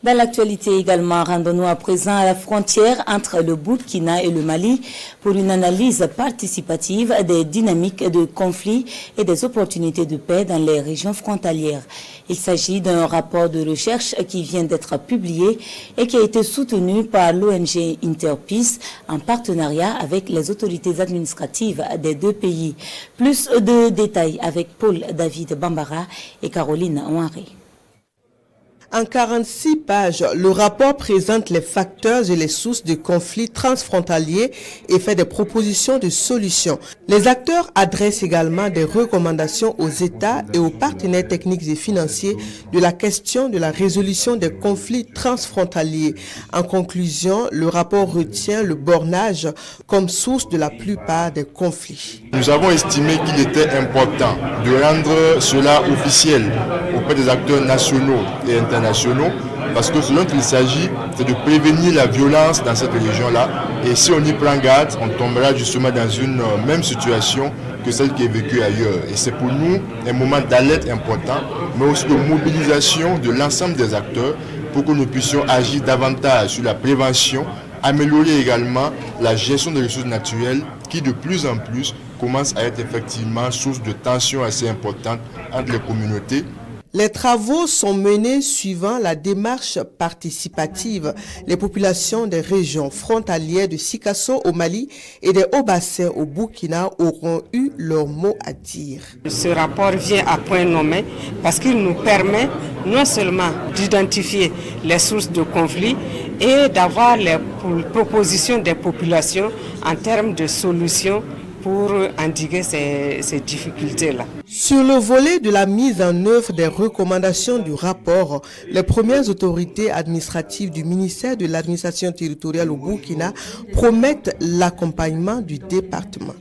Dans l'actualité également, rendons-nous à présent à la frontière entre le Burkina et le Mali pour une analyse participative des dynamiques de conflits et des opportunités de paix dans les régions frontalières. Il s'agit d'un rapport de recherche qui vient d'être publié et qui a été soutenu par l'ONG Interpeace en partenariat avec les autorités administratives des deux pays. Plus de détails avec Paul-David Bambara et Caroline Ouaré. En 46 pages, le rapport présente les facteurs et les sources de conflits transfrontaliers et fait des propositions de solutions. Les acteurs adressent également des recommandations aux États et aux partenaires techniques et financiers de la question de la résolution des conflits transfrontaliers. En conclusion, le rapport retient le bornage comme source de la plupart des conflits. Nous avons estimé qu'il était important de rendre cela officiel auprès des acteurs nationaux et internationaux, parce que ce dont il s'agit, c'est de prévenir la violence dans cette région-là. Et si on y prend garde, on tombera justement dans une même situation que celle qui est vécue ailleurs. Et c'est pour nous un moment d'alerte important, mais aussi de mobilisation de l'ensemble des acteurs pour que nous puissions agir davantage sur la prévention, améliorer également la gestion des ressources naturelles qui de plus en plus commence à être effectivement source de tensions assez importantes entre les communautés. Les travaux sont menés suivant la démarche participative. Les populations des régions frontalières de Sikasso au Mali et des Hauts-Bassins au Burkina auront eu leur mot à dire. Ce rapport vient à point nommé parce qu'il nous permet non seulement d'identifier les sources de conflits et d'avoir les propositions des populations en termes de solutions pour endiguer ces difficultés-là. Sur le volet de la mise en œuvre des recommandations du rapport, les premières autorités administratives du ministère de l'administration territoriale au Burkina promettent l'accompagnement du département.